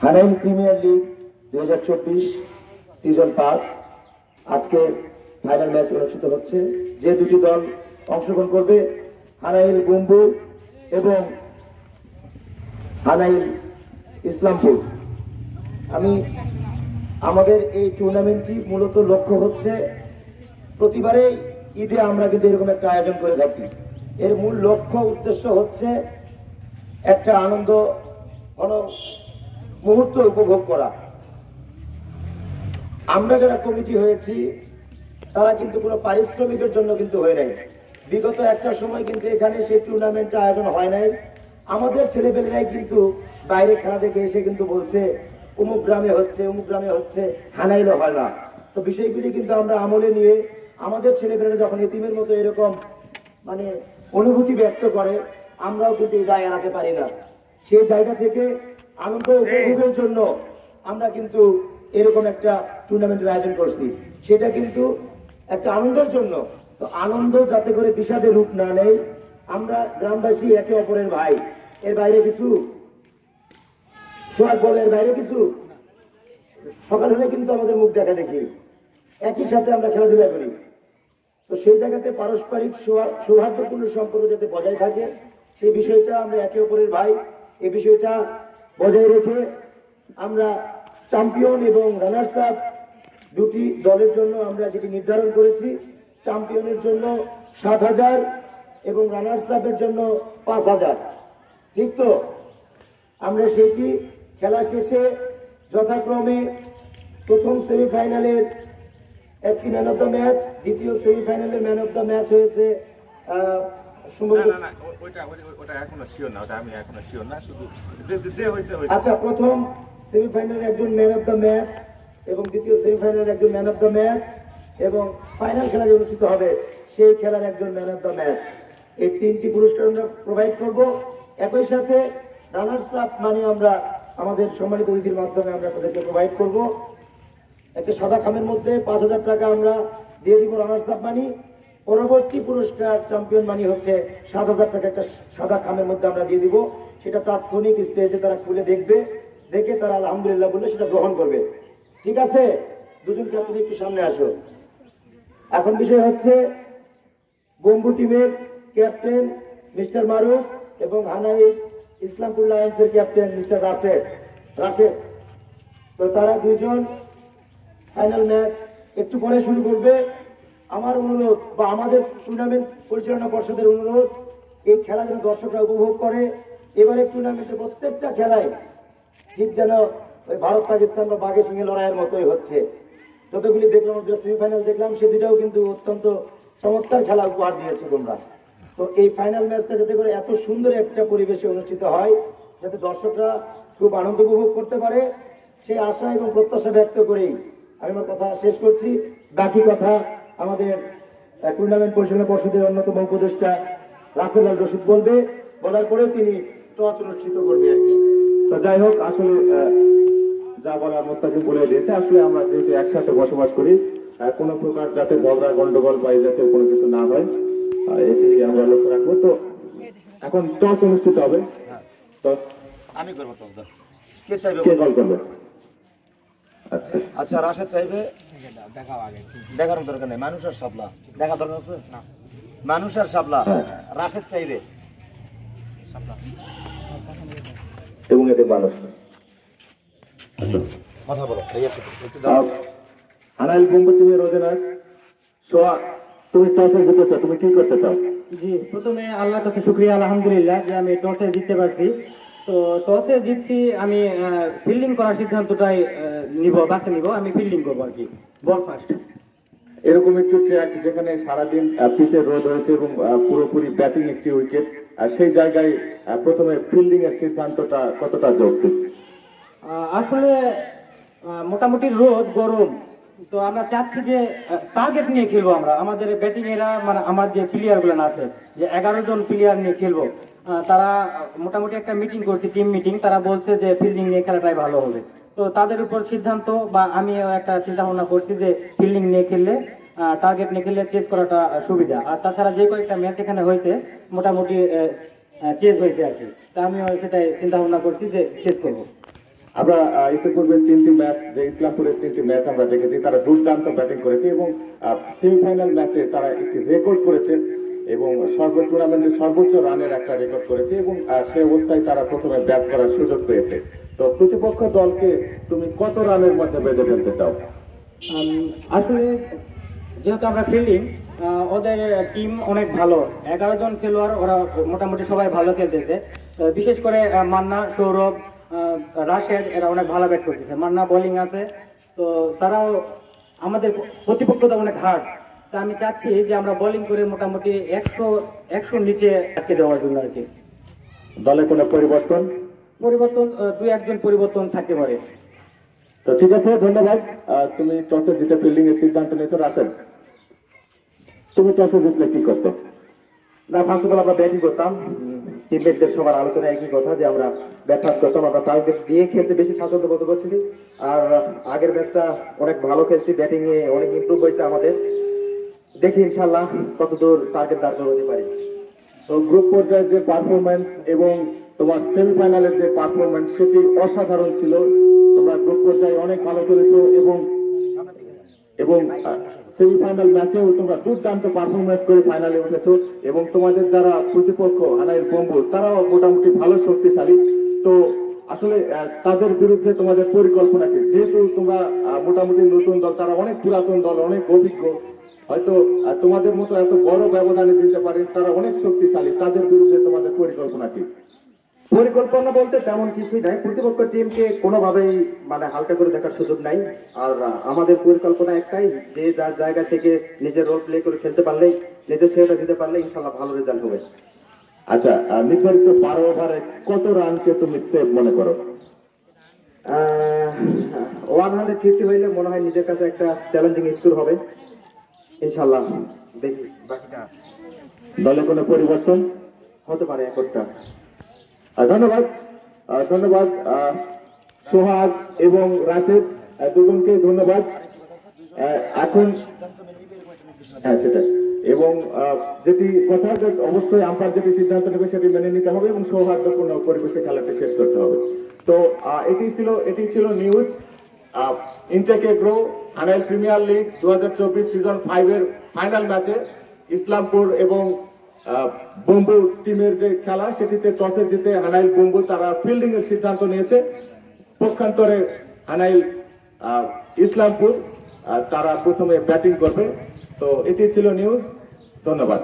হানাইল premier league 2024 season 5 আজকে final match অনুষ্ঠিত হচ্ছে। যে দুটি দল অংশগ্রহণ করবে, হানাইল বুম্বু এবং হানাইল ইসলামপুর। আমাদের এই টুর্নামেন্টটি মূলত লক্ষ্য হচ্ছে, প্রতিবারেই ঈদে আমরা কিন্তু এরকম একটা আয়োজন করে থাকি। এর মূল লক্ষ্য উদ্দেশ্য হচ্ছে একটা আনন্দ মুহূর্ত উপভোগ করা। আমরা যারা কমিটি হয়েছি তারা কিন্তু কোনো পারিশ্রমিকের জন্য কিন্তু হয় নাই। বিগত একটা সময় কিন্তু এখানে সেই টুর্নামেন্টটা আয়োজন হয় নাই। আমাদের ছেলেপেলেরাই কিন্তু বাইরে খেলা দেখে এসে কিন্তু বলছে অমুক গ্রামে হচ্ছে, হানাইলে হয় না। তো বিষয়গুলি কিন্তু আমরা আমলে নিয়ে আমাদের ছেলেপেলেরা যখন এতিমের মতো এরকম অনুভূতি ব্যক্ত করে, আমরাও কিন্তু এই দায় এড়াতে পারি না। সেই জায়গা থেকে আনন্দ উপভোগের জন্য আমরা কিন্তু এরকম একটা টুর্নামেন্টের আয়োজন করছি। সেটা কিন্তু একটা আনন্দের জন্য। তো আনন্দ যাতে করে বিষাদে রূপ না নেয়, আমরা গ্রামবাসী একে অপরের ভাই। এর বাইরে কিছু সোহাগ বলে, এর বাইরে কিছু সকাল হলে কিন্তু আমাদের মুখ দেখা দেখি, একই সাথে আমরা খেলাধুলা করি। তো সেই জায়গাতে পারস্পরিক সৌহার্দ্যপূর্ণ সম্পর্ক যাতে বজায় থাকে, সেই বিষয়টা আমরা একে অপরের ভাই, এই বিষয়টা বজায় রেখে আমরা চ্যাম্পিয়ন এবং রানার্স আপ দুটি দলের জন্য আমরা যেটি নির্ধারণ করেছি, চ্যাম্পিয়নের জন্য 7,000 এবং রানার্স আপের জন্য 5,000। ঠিক তো? আমরা সেটি খেলা শেষে যথাক্রমে প্রথম সেমিফাইনালের একটি ম্যান অফ দ্য ম্যাচ, দ্বিতীয় সেমিফাইনালের ম্যান অফ দ্য ম্যাচ হয়েছে আচ্ছা, প্রথম সেমিফাইনালের একজন ম্যান অফ দ্য ম্যাচ এবং দ্বিতীয় সেমিফাইনালের একজন ম্যান অফ দ্য ম্যাচ এবং ফাইনাল খেলা যে অনুষ্ঠিত হবে সেই খেলার একজন ম্যান অফ দ্য ম্যাচ। এই তিনটি পুরস্কার আমরা প্রোভাইড করব। একই সাথে রানার্স আপ আমরা আমাদের সম্মানিত অতিথির মাধ্যমে আমরা তাদেরকে প্রোভাইড করব। একটা সাদা খামের মধ্যে 5,000 টাকা আমরা দিয়ে দিব রানার্স আপ মানি। পরবর্তী পুরস্কার চ্যাম্পিয়ন মানি হচ্ছে 7,000 টাকা একটা সাদা খামের মধ্যে আমরা দিয়ে দিব। সেটা তাৎক্ষণিক স্টেজে তারা খুলে দেখবে, দেখে তারা আলহামদুলিল্লাহ বললে সেটা গ্রহণ করবে। ঠিক আছে? দুজন ক্যাপ্টেন একটু সামনে আসো। এখন বিষয় হচ্ছে বম্বু টিমের ক্যাপ্টেন মিস্টার মারুফ এবং হানাই ইসলামপুর লায়ন্সের ক্যাপ্টেন মিস্টার রাশেদ। তো তারা দুইজন ফাইনাল ম্যাচ একটু পরে শুরু করবে। আমার অনুরোধ বা আমাদের টুর্নামেন্ট পরিচালনা পর্ষদের অনুরোধ, এই খেলা যেন দর্শকরা উপভোগ করে। এবারে টুর্নামেন্টের প্রত্যেকটা খেলায় ঠিক যেন ওই ভারত পাকিস্তান বা বাঘে সিংহে লড়াইয়ের মতোই হচ্ছে। যতগুলি দেখলাম, সেমিফাইনাল দেখলাম, সে দুটাও কিন্তু অত্যন্ত চমৎকার খেলা উপহার দিয়েছে তোমরা। তো এই ফাইনাল ম্যাচটা যাতে করে এত সুন্দর একটা পরিবেশে অনুষ্ঠিত হয়, যাতে দর্শকরা খুব আনন্দ উপভোগ করতে পারে, সেই আশা এবং প্রত্যাশা ব্যক্ত করেই আমি আমার কথা শেষ করছি। বাকি কথা আমাদের টুর্নামেন্ট পরিচালনা পর্ষদের অন্যতম উপদেষ্টা রাসেল আল রশিদ বলবে, বলার পরে তিনি টস অনুষ্ঠিত করবে আর কি। তো যাই হোক, আসলে যা বলার মোস্তাকিম বলে দিয়েছে। আসলে আমরা যেহেতু একসাথে বসবাস করি, কোনো প্রকার যাতে ঝগড়া গন্ডগোল বা যাতে কোনো কিছু না হয়, এটি আমরা লক্ষ্য রাখবো। তো এখন টস অনুষ্ঠিত হবে। টস আমি করবো। টস দা কে চাইবে? কে কল করবে? আচ্ছা, রাশেদ চাইবে। দেখার দরকার নেই, মানুষ আর শাপলা দেখা দরকার আছে না। মানুষ আর শাপলা, রাশেদ চাইবে এবং এতে মানুষ কথা বলো। হানাইল বুম্বু টিমের অধিনায়ক সোয়া, তুমি টসে জিতেছ, তুমি কি করতে চাও? জি, প্রথমে আল্লাহর কাছে শুকরিয়া, আলহামদুলিল্লাহ যে আমি টসে জিততে পারছি। তো টসে জিতছি, আমি ফিল্ডিং করার সিদ্ধান্তটাই বাছে নিব। আমি ফিল্ডিং করবো আর কি, বল ফার্স্ট। এরকম একটু ট্র্যাক যেখানে সারাদিন পিচের রোদ হয়েছে এবং পুরোপুরি ব্যাটিং একটি উইকেট, সেই জায়গায় প্রথমে ফিল্ডিং এর সিদ্ধান্তটা কতটা যৌক্তিক? আসলে মোটামুটি রোদ গরম, তো আমরা চাচ্ছি যে টার্গেট নিয়ে খেলবো আমরা। আমাদের ব্যাটিং এরা আমার যে প্লেয়ার গুলো আছে, যে 11 জন প্লেয়ার নিয়ে খেলবো, তারা মোটামুটি একটা মিটিং করছি, টিম মিটিং। তারা বলছে যে ফিল্ডিং নিয়ে খেলাটাই ভালো হবে। তো তাদের উপর সিদ্ধান্ত বা আমিও একটা চিন্তা ভাবনা করছি যে ফিল্ডিং নিয়ে খেললে, টার্গেট নিয়ে খেললে চেস করাটা সুবিধা। আর তাছাড়া যে কয়েকটা ম্যাচ এখানে হয়েছে, মোটামুটি চেঞ্জ হয়েছে আর কি। তা আমি সেটাই চিন্তা ভাবনা করছি যে চেঞ্জ করবো। আমরা ইতিপূর্বে 3টি ম্যাচ, যে ইসলামপুরের 3টি ম্যাচ আমরা দেখেছি, তারা দুর্দান্ত ব্যাটিং করেছে এবং সেমিফাইনাল ম্যাচে তারা একটি রেকর্ড করেছে এবং টুর্নামেন্টের সর্বোচ্চ রানের একটা রেকর্ড করেছে এবং সেই অবস্থায় তারা প্রথমে ব্যাট করার সুযোগ পেয়েছে। তো প্রতিপক্ষ দলকে তুমি কত রানের মধ্যে বেঁধে ফেলতে চাও? আসলে যেহেতু আমরা ফিল্ডিং, ওদের টিম অনেক ভালো, 11 জন খেলোয়াড়, ওরা মোটামুটি সবাই ভালো খেলতেছে। বিশেষ করে মান্না, সৌরভ, রাশেদ এরা অনেক ভালো ব্যাট করতেছে। মান্না বোলিং আছে, তো তারাও আমাদের প্রতিপক্ষতা অনেক হার্ড। তা আমি চাচ্ছি যে আমরা বোলিং করে মোটামুটি 100 নিচে আটকে দেওয়ার জন্য আর কি। দলে কোনো পরিবর্তন? পরিবর্তন 2-1 পরিবর্তন থাকতে পারে। তো ঠিক আছে, ধন্যবাদ। তুমি টসে জিতে ফিল্ডিং এর সিদ্ধান্ত নিয়েছো। রাসেল, তুমি টসে জিতলে কি করতে? না, ফার্স্ট অফ অল আমরা ব্যাটিং করতাম। টিমমেটদের সবার আলোচনা একই কথা যে আমরা ব্যাট ফাস্ট করতাম। আমরা টার্গেট দিয়ে খেলতে বেশি স্বাচ্ছন্দ্য বোধ করছি। আর আগের ম্যাচটা অনেক ভালো খেলছি, ব্যাটিং এ অনেক ইমপ্রুভ হয়েছে আমাদের। দেখি ইনশাল্লাহ কতদূর টার্গেট দাঁড় হতে পারি। তো গ্রুপ পর্যায়ের যে পারফরমেন্স এবং তোমার সেমিফাইনালের যে পারফরমেন্স, সেটি অসাধারণ ছিল। তোমরা গ্রুপ পর্যায়ে অনেক ভালো করেছো এবং সেমিফাইনাল ম্যাচেও তোমরা দুর্দান্ত পারফরমেন্স করে ফাইনালে উঠেছো এবং তোমাদের যারা প্রতিপক্ষ হানাইল বম্বুর, তারাও মোটামুটি ভালো শক্তিশালী। তো আসলে তাদের বিরুদ্ধে তোমাদের পরিকল্পনা কি? যেহেতু তোমরা মোটামুটি নতুন দল, তারা অনেক পুরাতন দল, অনেক অভিজ্ঞ, হয়তো তোমাদের মতো এত বড় ব্যবধানে দিতে পারে, তারা অনেক শক্তিশালী, তাদের বিরুদ্ধে তোমাদের পরিকল্পনা কি? পরিকল্পনা বলতে তেমন কিছুই নাই। প্রতিপক্ষ টিমকে কোনোভাবেই হালকা করে দেখার সুযোগ নাই। আর আমাদের পরিকল্পনা একটাই, যে যার জায়গা থেকে নিজের রোল প্লে করে খেলতে পারলেই, নিজের সেটা দিতে পারলে ইনশাল্লাহ ভালো রেজাল্ট হবে। আচ্ছা, নির্ধারিত 12 ওভারে কত রানকে তুমি সেভ মনে করো? 150 হইলে মনে হয় নিজের কাছে একটা চ্যালেঞ্জিং স্কোর হবে ইনশাল্লাহ। দেখি বাকিটা। দলে কোনো পরিবর্তন হতে পারে একটা। ধন্যবাদ। ধন্যবাদ সোহাগ এবং রাশেদ, দুজনকে ধন্যবাদ। এখন হ্যাঁ, সেটাই। এবং যেটি কথা, যে অবশ্যই আম্পায়ার যেটি সিদ্ধান্ত নেবে সেটি মেনে নিতে হবে এবং সৌহার্দ্যপূর্ণ পরিবেশে খেলাটি শেষ করতে হবে। তো এটি ছিল নিউজ। ইনটেক এগ্রো হানাইল প্রিমিয়ার লিগ 2024 সিজন 5 এর ফাইনাল ম্যাচে ইসলামপুর এবং বম্বু টিমের যে খেলা, সেটিতে টসে জিতে হানাইল বম্বু তারা ফিল্ডিং এর সিদ্ধান্ত নিয়েছে। পক্ষান্তরে হানাইল ইসলামপুর তারা প্রথমে ব্যাটিং করবে। তো এটি ছিল নিউজ। ধন্যবাদ।